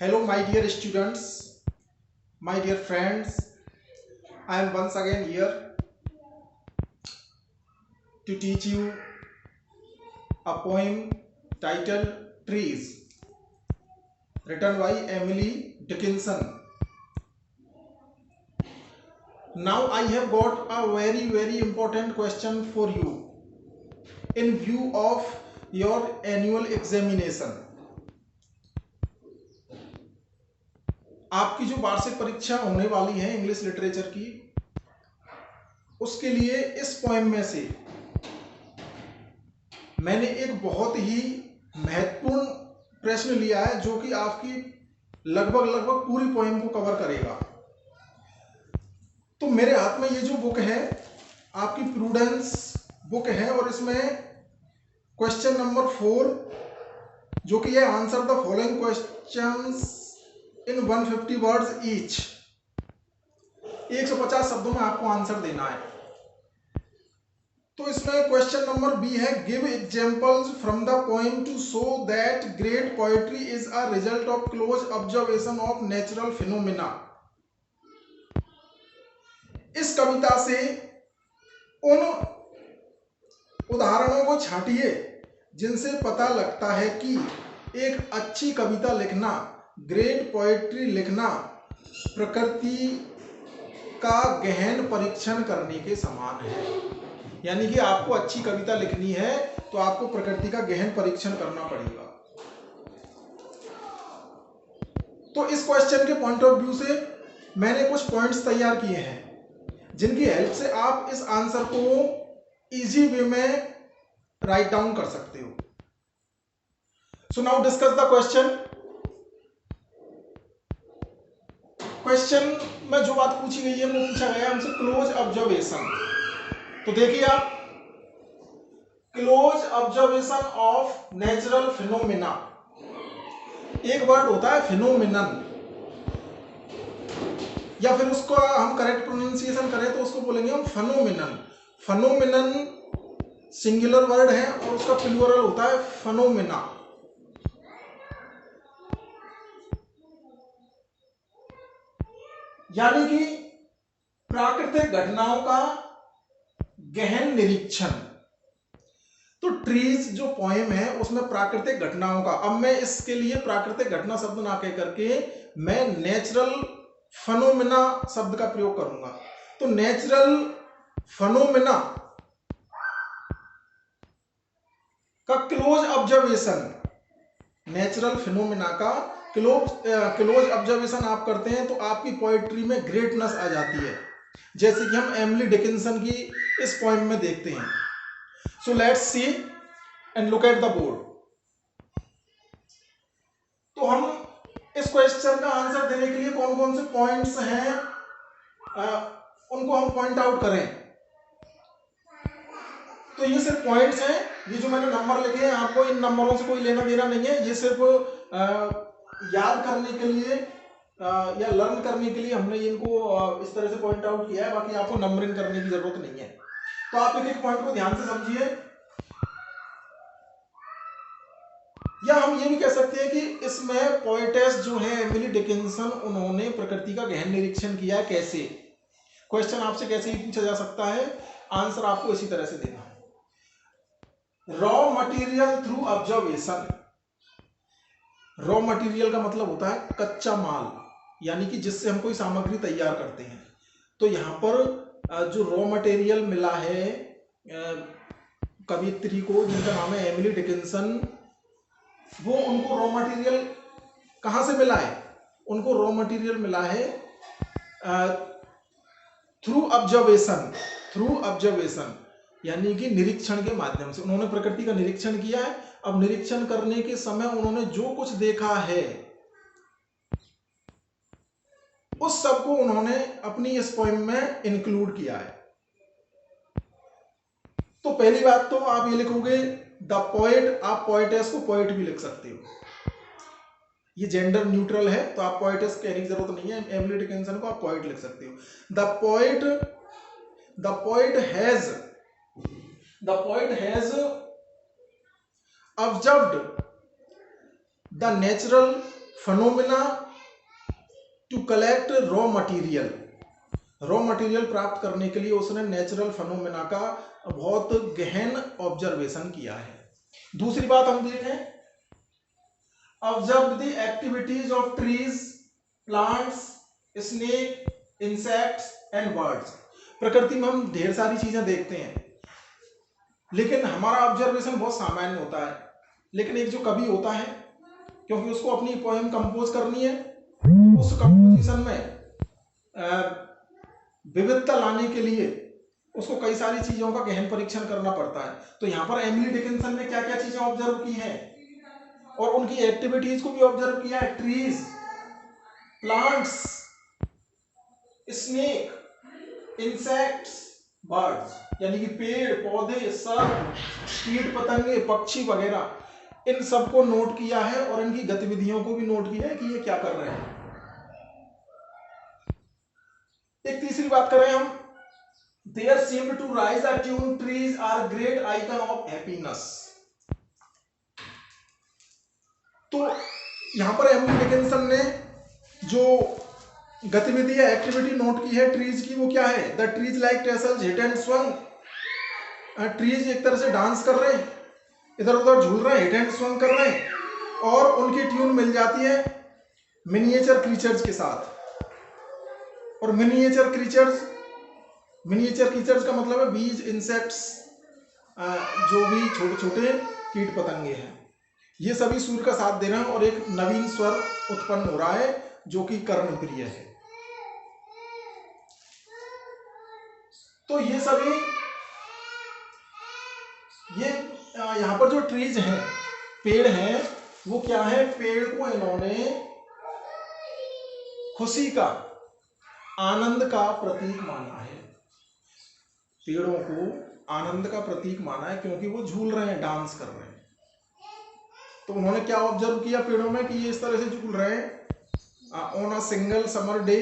Hello, my dear students, my dear friends. I am once again here to teach you a poem titled Trees, written by Emily Dickinson. Now I have got a very important question for you in view of your annual examination. आपकी जो वार्षिक परीक्षा होने वाली है English literature की, उसके लिए इस पोएम में से मैंने एक बहुत ही महत्वपूर्ण प्रश्न लिया है जो कि आपकी लगभग पूरी पोएम को कवर करेगा। तो मेरे हाथ में ये जो बुक है आपकी प्रूडेंस बुक है और इसमें क्वेश्चन नंबर 4 जो कि है answer the following questions in 150 words each, 150 शब्दों में आपको आंसर देना है। तो इसमें क्वेश्चन नंबर बी है, give examples from the poem to show that great poetry is a result of close observation of natural phenomena. इस कविता से उन उदाहरणों को छांटिए जिनसे पता लगता है कि एक अच्छी कविता लिखना, ग्रेट पोएट्री लिखना प्रकृति का गहन परीक्षण करने के समान है। यानी कि आपको अच्छी कविता लिखनी है तो आपको प्रकृति का गहन परीक्षण करना पड़ेगा। तो इस क्वेश्चन के पॉइंट ऑफ व्यू से मैंने कुछ पॉइंट्स तैयार किए हैं जिनकी हेल्प से आप इस आंसर को इजी वे में राइट डाउन कर सकते हो। So now discuss the question. Question में जो बात पूछी गई है वो पूछा गया हमसे क्लोज ऑब्जर्वेशन। तो देखिए आप, close observation of natural phenomena, एक वर्ड होता है फिनोमिनन, या फिर उसको हम करेक्ट प्रोनाउंसिएशन करें तो उसको बोलेंगे हम फनोमिनन। फनोमिनन सिंगुलर वर्ड है और उसका प्लूरल होता है फनोमेना। यानी कि प्राकृतिक घटनाओं का गहन निरीक्षण। तो ट्रीज जो पोएम है उसमें प्राकृतिक घटनाओं का, अब मैं इसके लिए प्राकृतिक घटना शब्द ना कह करके मैं नेचुरल फनोमेना शब्द का प्रयोग करूंगा। तो नेचुरल फनोमेना का क्लोज ऑब्जर्वेशन, नेचुरल फिनोमेना का क्लोज ऑब्जर्वेशन आप करते हैं तो आपकी पोएट्री में ग्रेटनेस आ जाती है, जैसे कि हम एमिली डिकिंसन की इस पोएम में देखते हैं। So let's see and look at the board. तो हम इस क्वेश्चन का आंसर देने के लिए कौन कौन से पॉइंट्स हैं उनको हम पॉइंट आउट करें। तो ये सिर्फ पॉइंट्स हैं, ये जो मैंने नंबर लिखे हैं आपको इन नंबरों से कोई लेना देना नहीं है, ये सिर्फ याद करने के लिए या लर्न करने के लिए हमने इनको इस तरह से पॉइंट आउट किया है। बाकी आपको नंबरिंग करने की जरूरत नहीं है। तो आप एक एक पॉइंट को ध्यान से समझिए। या हम ये भी कह सकते हैं कि इसमें पोएटेस जो है एमिली डिकिंसन, उन्होंने प्रकृति का गहन निरीक्षण किया है। कैसे? क्वेश्चन आपसे कैसे ही पूछा जा सकता है, आंसर आपको इसी तरह से देना है। Raw material through observation. Raw material का मतलब होता है कच्चा माल, यानी कि जिससे हम कोई सामग्री तैयार करते हैं। तो यहाँ पर जो रॉ मटेरियल मिला है कवियत्री को जिनका नाम है एमिली डिकिंसन, वो उनको रॉ मटेरियल कहाँ से मिला है? उनको रॉ मटेरियल मिला है थ्रू ऑब्जर्वेशन। थ्रू ऑब्जर्वेशन यानी कि निरीक्षण के माध्यम से उन्होंने प्रकृति का निरीक्षण किया है। अब निरीक्षण करने के समय उन्होंने जो कुछ देखा है उस सब को उन्होंने अपनी इस पोएम में इंक्लूड किया है। तो पहली बात तो आप ये लिखोगे द पोएट, आप पोएटेस को पोएट भी लिख सकते हो, ये जेंडर न्यूट्रल है तो आप पोएटेस कहने की जरूरत नहीं है। एमिली डिकिंसन को आप पोएट लिख सकते हो। The poet has observed the natural phenomena to collect raw material प्राप्त करने के लिए उसने नेचुरल फिनोमेना का बहुत गहन ऑब्जर्वेशन किया है। दूसरी बात हम देखें, observe the activities of trees, plants, snake, insects and birds. प्रकृति में हम ढेर सारी चीजें देखते हैं, लेकिन हमारा ऑब्जर्वेशन बहुत सामान्य होता है। लेकिन एक जो कवि होता है, क्योंकि उसको अपनी पोएम कंपोज करनी है, उस कंपोजिशन में विविधता लाने के लिए उसको कई सारी चीजों का गहन परीक्षण करना पड़ता है। तो यहाँ पर एमिली डिकिंसन ने क्या क्या चीजें ऑब्जर्व की हैं और उनकी एक्टिविटीज को भी ऑब्जर्व किया है। Trees, plants, snake, insects, birds, यानी कि पेड़ पौधे, सर्प, कीट पतंगे, पक्षी वगैरह, इन सबको नोट किया है और इनकी गतिविधियों को भी नोट किया है कि ये क्या कर रहे हैं। एक तीसरी बात करें हम, there seemed to rise a tune, trees are great icon of happiness. तो यहां पर एमिली डिकिंसन ने जो गतिविधि या एक्टिविटी नोट की है ट्रीज की, वो क्या है? The trees like tassels hit and swung. Trees एक तरह से डांस कर रहे हैं, इधर उधर झूल रहे हैं, हिट एंड स्वंग कर रहे हैं, और उनकी ट्यून मिल जाती है मिनिएचर क्रीचर्स के साथ। और मिनिएचर क्रीचर्स का मतलब है बीज, इंसेक्ट्स, जो भी छोटे छोटे कीट पतंगे हैं, ये सभी सूर्य का साथ दे रहे हैं और एक नवीन स्वर उत्पन्न हो रहा है जो कि कर्णप्रिय है। तो ये सभी, ये यहां पर जो ट्रीज हैं, पेड़ हैं, वो क्या है? पेड़ को इन्होंने खुशी का, आनंद का प्रतीक माना है। पेड़ों को आनंद का प्रतीक माना है क्योंकि वो झूल रहे हैं, डांस कर रहे हैं। तो उन्होंने क्या ऑब्जर्व किया पेड़ों में कि ये इस तरह से झूल रहे हैं on a single summer day.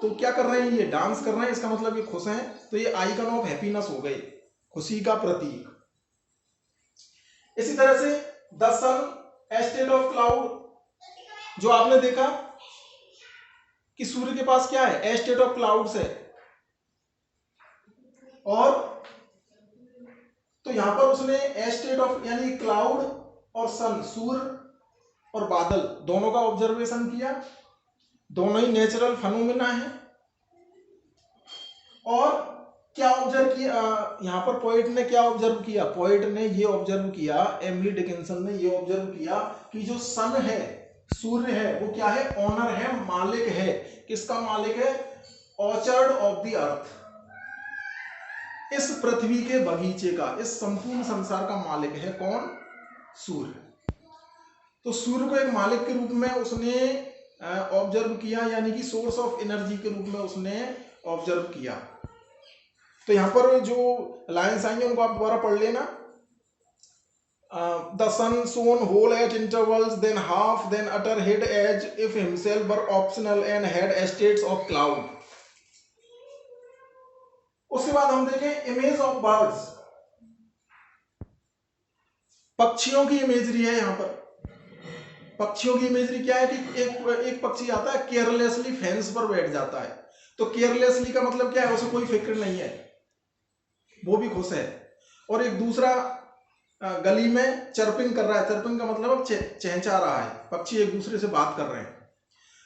तो क्या कर रहे हैं? ये डांस कर रहे हैं, इसका मतलब ये खुश हैं। तो ये आइकन ऑफ हैप्पीनेस हो गई, खुशी का प्रतीक। इसी तरह से the sun, state of cloud, जो आपने देखा कि सूर्य के पास क्या है? स्टेट ऑफ क्लाउड्स है। और तो यहां पर उसने स्टेट ऑफ, यानी क्लाउड और सन, सूर्य और बादल, दोनों का ऑब्जर्वेशन किया। दोनों ही नेचुरल फिनोमेना है। और क्या ऑब्जर्व किया यहां पर पोएट ने? क्या ऑब्जर्व किया? पोएट ने ये ऑब्जर्व किया, एमिली डिकिंसन ने ये ऑब्जर्व किया कि जो सन है, सूर्य है, वो क्या है? ऑनर है, मालिक है। किसका मालिक है? ऑर्चर्ड ऑफ द अर्थ, इस पृथ्वी के बगीचे का, इस संपूर्ण संसार का मालिक है कौन? सूर्य। तो सूर्य को एक मालिक के रूप में उसने ऑब्जर्व किया, यानी कि सोर्स ऑफ एनर्जी के रूप में उसने ऑब्जर्व किया। तो यहां पर जो लाइन्स आएंगे उनको आप दोबारा पढ़ लेना। The sun shone whole at intervals, then half, then utter hid as if himself were optional and had states of cloud. उसके बाद हम देखें इमेज ऑफ बर्ड्स, पक्षियों की इमेजरी है। यहां पर पक्षियों की इमेजरी क्या है कि एक पक्षी आता है, केयरलेसली फेंस पर बैठ जाता है। तो केयरलेसली का मतलब क्या है? उसे कोई फिक्र नहीं है, वो भी खुश है। और एक दूसरा गली में चर्पिंग कर रहा है। चर्पिंग का मतलब चहचहा रहा है, पक्षी एक दूसरे से बात कर रहे हैं।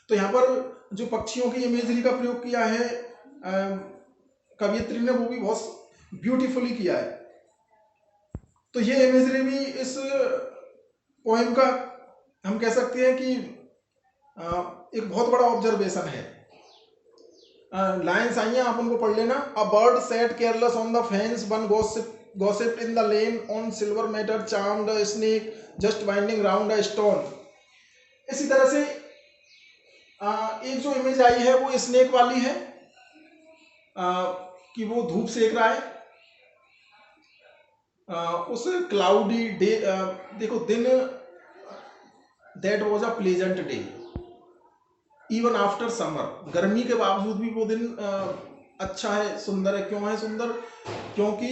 तो यहाँ पर जो पक्षियों की इमेजरी का प्रयोग किया है कवियत्री ने, वो भी बहुत ब्यूटीफुली किया है। तो ये इमेजरी भी इस पोएम का हम कह सकते हैं कि एक बहुत बड़ा ऑब्जर्वेशन है। लाइन्स आई हैं, आप उनको पढ़ लेना। A bird sat careless on the fence, one gossiped in the lane, on silver matter charmed a snake just winding round a stone। इसी तरह से एक जो इमेज आई है वो स्नेक वाली है, कि वो धूप सेक रहा है उस क्लाउडी डे। देखो, दिन, that was a pleasant day even after summer. गर्मी के बावजूद भी वो दिन अच्छा है, सुंदर है। क्यों है सुंदर? क्योंकि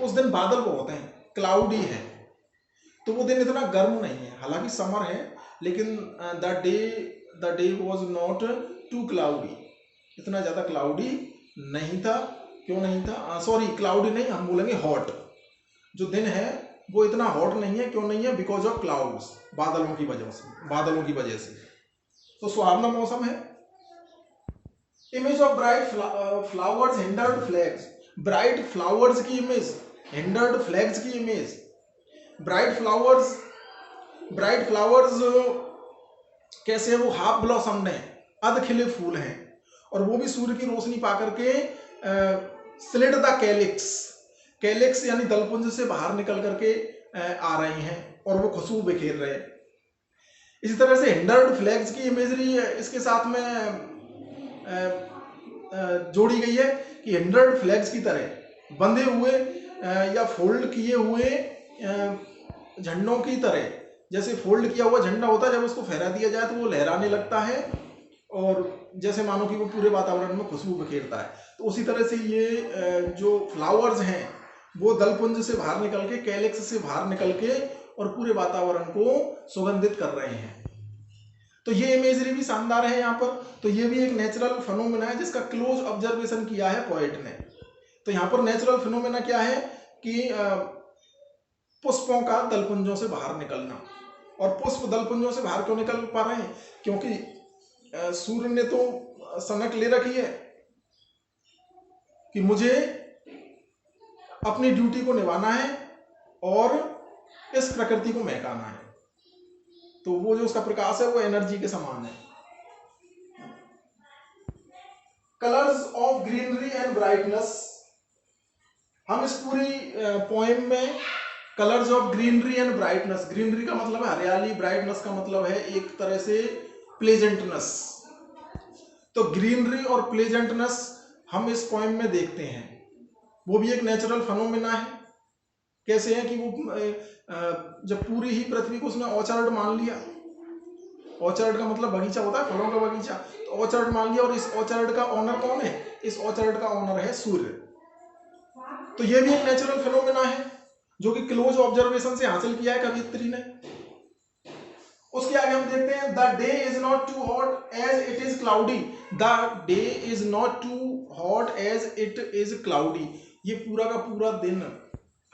उस दिन बादल बहुत हैं, क्लाउडी है, तो वो दिन इतना गर्म नहीं है। हालांकि समर है, लेकिन the day was not too cloudy, इतना ज़्यादा क्लाउडी नहीं था। क्यों नहीं था? सॉरी, क्लाउडी नहीं, हम बोलेंगे हॉट। जो दिन है वो इतना हॉट नहीं है। क्यों नहीं है? बिकॉज ऑफ क्लाउड्स, बादलों की वजह से। तो सुहावना मौसम है। Image of bright flowers hindered flags, bright flowers की इमेज, हिंडर्ड फ्लैग्स की इमेज। ब्राइट फ्लावर्स कैसे है? वो हाफ ब्लॉसम्ड हैं, अध खिले फूल हैं, और वो भी सूर्य की रोशनी पाकर के स्लिट द कैलिक्स यानी दलपुंज से बाहर निकल करके आ रहे हैं और वो खुशबू बिखेर रहे हैं। इसी तरह से हिंडर्ड फ्लैग्स की इमेजरी इसके साथ में जोड़ी गई है कि हिंडर्ड फ्लैग्स की तरह बंधे हुए या फोल्ड किए हुए झंडों की तरह। जैसे फोल्ड किया हुआ झंडा होता है, जब उसको फहरा दिया जाए तो वो लहराने लगता है और जैसे मानो कि वो पूरे वातावरण में खुशबू बिखेरता है। तो उसी तरह से ये जो फ्लावर्स हैं वो दलपुंज से बाहर निकल के, कैलिक्स से बाहर निकल के और पूरे वातावरण को सुगंधित कर रहे हैं। तो ये इमेजरी भी शानदार है यहाँ पर। तो ये भी एक नेचुरल फिनोमेना है जिसका क्लोज ऑब्जर्वेशन किया है पोएट ने। तो यहाँ पर नेचुरल फिनोमेना क्या है कि पुष्पों का दलपुंजों से बाहर निकलना। और पुष्प दलपुंजों से बाहर क्यों निकल पा रहे हैं? क्योंकि सूर्य ने तो सनक ले रखी है कि मुझे अपनी ड्यूटी को निभाना है और इस प्रकृति को महकाना है। तो वो जो उसका प्रकाश है वो एनर्जी के समान है। Colours of greenery and brightness, हम इस पूरी पोएम में colours of greenery and brightness, greenery का मतलब है हरियाली, ब्राइटनेस का मतलब है एक तरह से प्लेजेंटनेस। तो ग्रीनरी और प्लेजेंटनेस हम इस पोएम में देखते हैं। वो भी एक नेचुरल फिनोमेना है। कैसे है कि वो जब पूरी ही पृथ्वी को उसने ऑर्चर्ड मान लिया, ऑर्चर्ड का मतलब बगीचा होता है, फलों का बगीचा, तो ऑर्चर्ड मान लिया। और इस ऑर्चर्ड का ओनर कौन है? इस ऑर्चर्ड का ओनर है सूर्य। तो ये भी एक नेचुरल फिनोमेना है जो कि क्लोज ऑब्जर्वेशन से हासिल किया है कवियत्री ने। उसके आगे हम देखते हैं the day is not too hot as it is cloudy, the day is not too hot as it is cloudy. ये पूरा का पूरा दिन,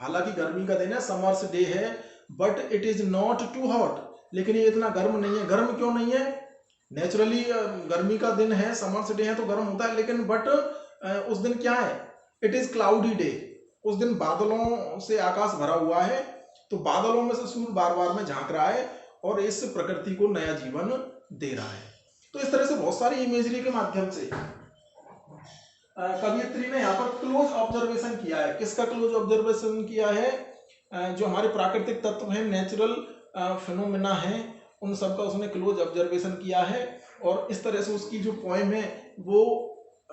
हालांकि गर्मी का दिन है, समर्स डे है, but it is not too hot, लेकिन ये इतना गर्म नहीं है। गर्म क्यों नहीं है? नेचुरली गर्मी का दिन है, समर्स डे है तो गर्म होता है, लेकिन बट उस दिन क्या है? It is cloudy day. उस दिन बादलों से आकाश भरा हुआ है, तो बादलों में से सूर्य बार बार में झांक रहा है और इस प्रकृति को नया जीवन दे रहा है। तो इस तरह से बहुत सारी इमेजरी के माध्यम से कवियत्री ने यहाँ पर क्लोज ऑब्जर्वेशन किया है। किसका क्लोज ऑब्जर्वेशन किया है? जो हमारे प्राकृतिक तत्व हैं, नेचुरल फिनोमेना हैं, उन सब का उसने क्लोज ऑब्जर्वेशन किया है। और इस तरह से उसकी जो पोएम है वो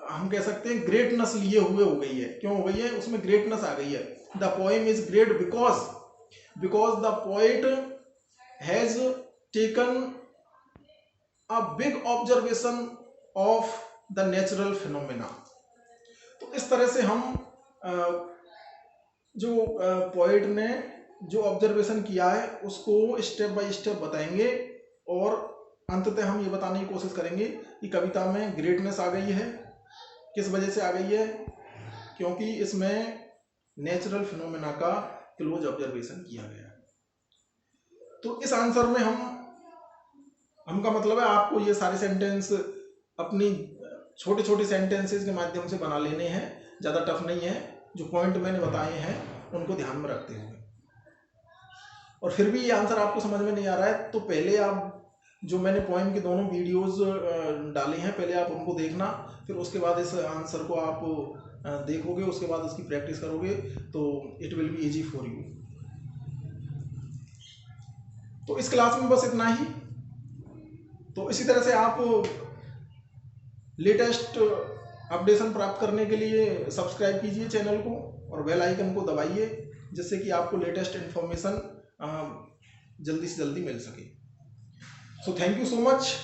हम कह सकते हैं ग्रेटनेस लिए हुए हो गई है। क्यों हो गई है? उसमें ग्रेटनेस आ गई है। The poem is great because the poet has taken a big observation of the natural phenomena. तो इस तरह से हम जो पोएट ने जो ऑब्जर्वेशन किया है उसको स्टेप बाय स्टेप बताएंगे और अंततः हम ये बताने की कोशिश करेंगे कि कविता में ग्रेटनेस आ गई है। किस वजह से आ गई है? क्योंकि इसमें नेचुरल फिनोमेना का क्लोज ऑब्जर्वेशन किया गया है। तो इस आंसर में हमका मतलब है आपको ये सारे सेंटेंस अपनी छोटे छोटे सेंटेंसेस के माध्यम से बना लेने हैं, ज़्यादा टफ नहीं है। जो पॉइंट मैंने बताए हैं उनको ध्यान में रखते हुए। और फिर भी ये आंसर आपको समझ में नहीं आ रहा है तो पहले आप जो मैंने पोएम के दोनों वीडियोस डाले हैं पहले आप उनको देखना, फिर उसके बाद इस आंसर को आप देखोगे, उसके बाद उसकी प्रैक्टिस करोगे तो it will be easy for you. तो इस क्लास में बस इतना ही। तो इसी तरह से आप लेटेस्ट अपडेशन प्राप्त करने के लिए सब्सक्राइब कीजिए चैनल को और बेल आइकन को दबाइए, जिससे कि आपको लेटेस्ट इन्फॉर्मेशन जल्दी से जल्दी मिल सके। So thank you so much.